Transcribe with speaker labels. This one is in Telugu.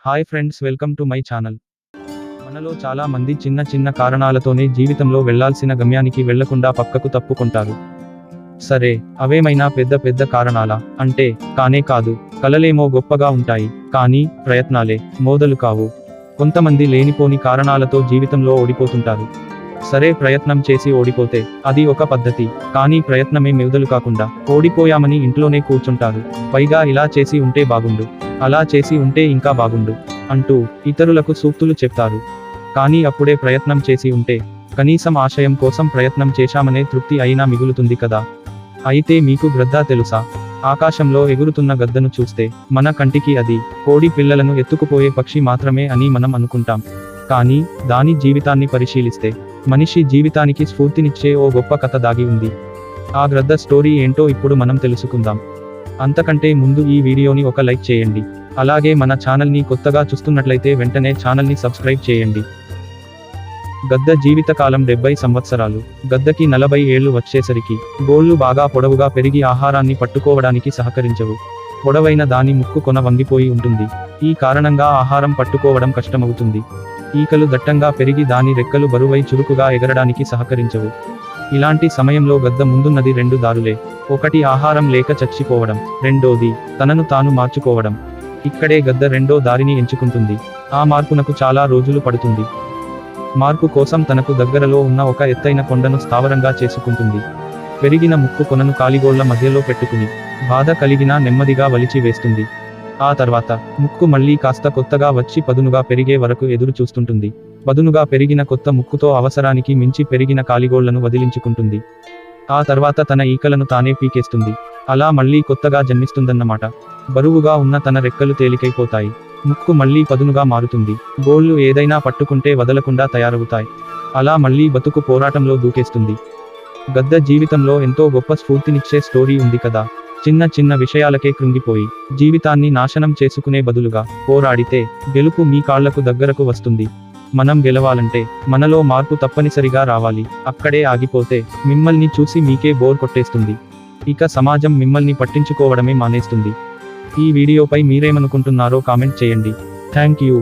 Speaker 1: Hi friends, welcome to my channel. మనలో చాలా మంది చిన్న చిన్న కారణాలతోనే జీవితంలో వెళ్లాల్సిన గమ్యానికి వెళ్లకుండా పక్కకు తప్పుకుంటారు. సరే, అవేమైనా పెద్ద పెద్ద కారణాలా అంటే కానే కాదు. కలలేమో గొప్పగా ఉంటాయి, కానీ ప్రయత్నాలే మోదలు కావు. కొంతమంది లేనిపోని కారణాలతో జీవితంలో ఓడిపోతుంటారు. సరే, ప్రయత్నం చేసి ఓడిపోతే అది ఒక పద్ధతి, కానీ ప్రయత్నమే మెదలు కాకుండా ఓడిపోయామని ఇంట్లోనే కూర్చుంటారు. పైగా ఇలా చేసి ఉంటే బాగుండు, అలా చేసి ఉంటే ఇంకా బాగుండు అంటూ ఇతరులకు సూక్తులు చెప్తారు. కానీ అప్పుడే ప్రయత్నం చేసి ఉంటే కనీసం ఆశయం కోసం ప్రయత్నం చేశామనే తృప్తి అయినా మిగులుతుంది కదా. అయితే మీకు గ్రద్ద తెలుసా? ఆకాశంలో ఎగురుతున్న గద్దను చూస్తే మన కంటికి అది కోడి పిల్లలను ఎత్తుకుపోయే పక్షి మాత్రమే అని మనం అనుకుంటాం. కానీ దాని జీవితాన్ని పరిశీలిస్తే మనిషి జీవితానికి స్ఫూర్తినిచ్చే ఓ గొప్ప కథ దాగి ఉంది. ఆ గ్రద్ద స్టోరీ ఏంటో ఇప్పుడు మనం తెలుసుకుందాం. అంతకంటే ముందు ఈ వీడియోని ఒక లైక్ చేయండి. అలాగే మన ఛానల్ని కొత్తగా చూస్తున్నట్లయితే వెంటనే ఛానల్ని సబ్స్క్రైబ్ చేయండి. గద్ద జీవితకాలం 70 సంవత్సరాలు. గద్దకి 40 ఏళ్లు వచ్చేసరికి గోళ్లు బాగా పొడవుగా పెరిగి ఆహారాన్ని పట్టుకోవడానికి సహకరించవు. పొడవైన దాని ముక్కు కొన వంగిపోయి ఉంటుంది. ఈ కారణంగా ఆహారం పట్టుకోవడం కష్టమవుతుంది. ఈకలు దట్టంగా పెరిగి దాని రెక్కలు బరువై చురుకుగా ఎగరడానికి సహకరించవు. ఇలాంటి సమయంలో గద్ద ముందున్నది 2 దారులే. ఒకటి ఆహారం లేక చచ్చిపోవడం, రెండోది తనను తాను మార్చుకోవడం. ఇక్కడే గద్ద రెండో దారిని ఎంచుకుంటుంది. ఆ మార్పునకు చాలా రోజులు పడుతుంది. మార్పు కోసం తనకు దగ్గరలో ఉన్న ఒక ఎత్తైన కొండను స్థావరంగా చేసుకుంటుంది. పెరిగిన ముక్కు కొనను కాలిగోళ్ల మధ్యలో పెట్టుకుని బాధ కలిగినా నెమ్మదిగా వలిచి వేస్తుంది. ఆ తర్వాత ముక్కు మళ్లీ కాస్త కొత్తగా వచ్చి పదునుగా పెరిగే వరకు ఎదురు చూస్తుంటుంది. పదునుగా పెరిగిన కొత్త ముక్కుతో అవసరానికి మించి పెరిగిన కాలిగోళ్లను వదిలించుకుంటుంది. ఆ తర్వాత తన ఈకలను తానే పీకేస్తుంది. అలా మళ్లీ కొత్తగా జన్మిస్తుందన్నమాట. బరువుగా ఉన్న తన రెక్కలు తేలికైపోతాయి. ముక్కు మళ్లీ పదునుగా మారుతుంది. గోళ్లు ఏదైనా పట్టుకుంటే వదలకుండా తయారవుతాయి. అలా మళ్లీ బతుకు పోరాటంలో దూకేస్తుంది. గద్ద జీవితంలో ఎంతో గొప్ప స్ఫూర్తినిచ్చే స్టోరీ ఉంది కదా. చిన్న చిన్న విషయాలకే కృంగిపోయి జీవితాన్ని నాశనం చేసుకునే బదులుగా పోరాడితే గెలుపు మీ కాళ్లకు దగ్గరకు వస్తుంది. మనం గెలవాలంటే మనలో మార్పు తప్పనిసరిగా రావాలి. అక్కడే ఆగిపోతే మిమ్మల్ని చూసి మీకే బోర్ కొట్టేస్తుంది. ఇక సమాజం మిమ్మల్ని పట్టించుకోవడమే మానేస్తుంది. ఈ వీడియోపై మీరేమనుకుంటున్నారో కామెంట్ చేయండి. Thank you.